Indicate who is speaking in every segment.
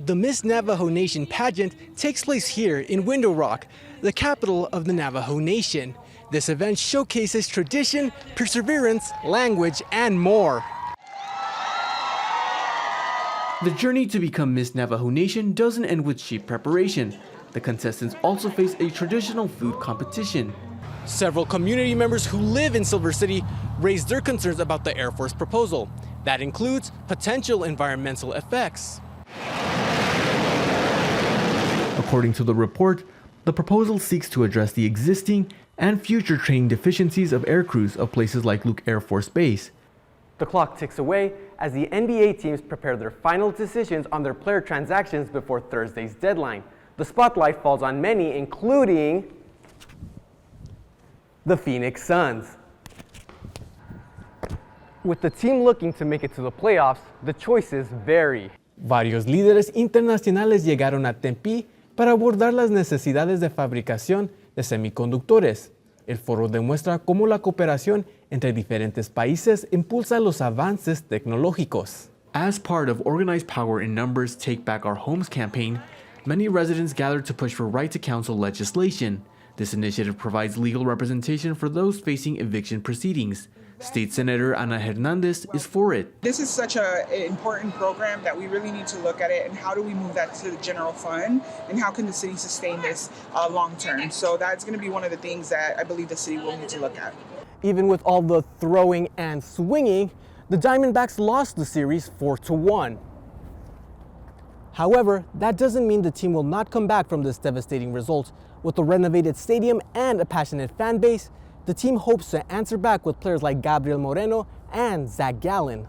Speaker 1: The Miss Navajo Nation pageant takes place here in Window Rock, the capital of the Navajo Nation. This event showcases tradition, perseverance, language, and more. The journey to become Miss Navajo Nation doesn't end with sheep preparation. The contestants also face a traditional food competition. Several community members who live in Silver City raised their concerns about the Air Force proposal. That includes potential environmental effects. According to the report, the proposal seeks to address the existing and future training deficiencies of air crews of places like Luke Air Force Base. The clock ticks away as the NBA teams prepare their final decisions on their player transactions before Thursday's deadline. The spotlight falls on many, including the Phoenix Suns. With the team looking to make it to the playoffs, the choices vary. Varios líderes internacionales llegaron a Tempe para abordar las necesidades de fabricación de semiconductores. El foro demuestra cómo la cooperación entre diferentes países impulsa los avances tecnológicos. As part of Organized Power in Numbers Take Back Our Homes campaign, many residents gathered to push for right to counsel legislation. This initiative provides legal representation for those facing eviction proceedings. State Senator Ana Hernandez is for it.
Speaker 2: This is such an important program that we really need to look at it and how do we move that to the general fund and how can the city sustain this long term. So that's going to be one of the things that I believe the city will need to look at. Even with all the throwing and swinging, the Diamondbacks lost the series 4-1. However, that doesn't mean the team will not come back from this devastating result. With a renovated stadium and a passionate fan base, the team hopes to answer back with players like Gabriel Moreno and Zach Gallen.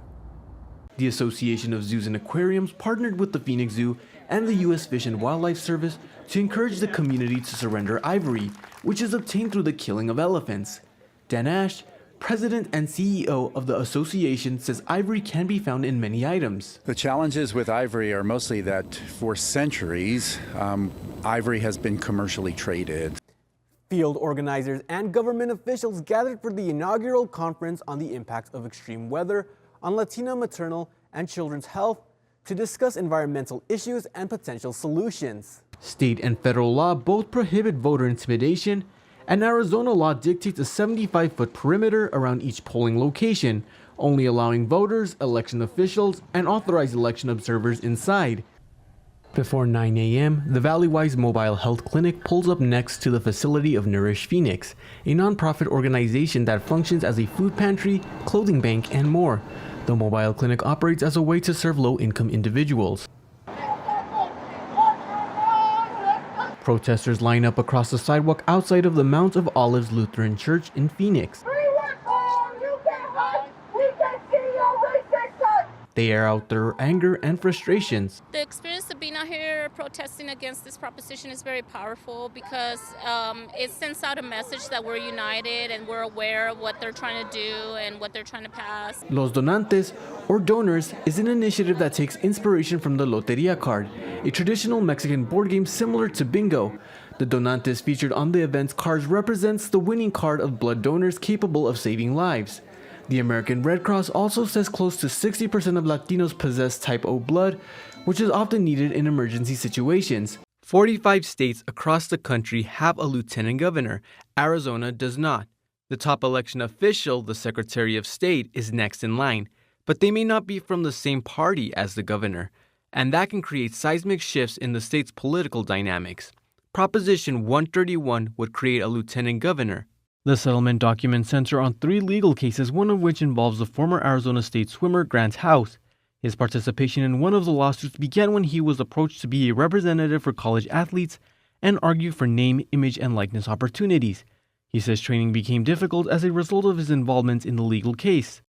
Speaker 2: The Association of Zoos and Aquariums partnered with the Phoenix Zoo and the U.S. Fish and Wildlife Service to encourage the community to surrender ivory, which is obtained through the killing of elephants. Dan Ash, president and CEO of the association, says ivory can be found in many items.
Speaker 3: The challenges with ivory are mostly that for centuries, ivory has been commercially traded.
Speaker 1: Field organizers and government officials gathered for the inaugural conference on the impacts of extreme weather on Latino maternal and children's health to discuss environmental issues and potential solutions. State and federal law both prohibit voter intimidation, and Arizona law dictates a 75-foot perimeter around each polling location, only allowing voters, election officials, and authorized election observers inside. Before 9 a.m., the Valleywise Mobile Health Clinic pulls up next to the facility of Nourish Phoenix, a nonprofit organization that functions as a food pantry, clothing bank, and more. The mobile clinic operates as a way to serve low-income individuals. Protesters line up across the sidewalk outside of the Mount of Olives Lutheran Church in Phoenix. They air out their anger and frustrations.
Speaker 4: The experience of being out here protesting against this proposition is very powerful because it sends out a message that we're united and we're aware of what they're trying to do and what they're trying to pass.
Speaker 1: Los Donantes, or Donors, is an initiative that takes inspiration from the Loteria card, a traditional Mexican board game similar to bingo. The Donantes featured on the event's cards represents the winning card of blood donors capable of saving lives. The American Red Cross also says close to 60% of Latinos possess type O blood, which is often needed in emergency situations. 45 states across the country have a lieutenant governor. Arizona does not. The top election official, the Secretary of State, is next in line, but they may not be from the same party as the governor, and that can create seismic shifts in the state's political dynamics. Proposition 131 would create a lieutenant governor. The settlement documents center on 3 legal cases, one of which involves the former Arizona State swimmer Grant House. His participation in one of the lawsuits began when he was approached to be a representative for college athletes and argue for name, image, and likeness opportunities. He says training became difficult as a result of his involvement in the legal case.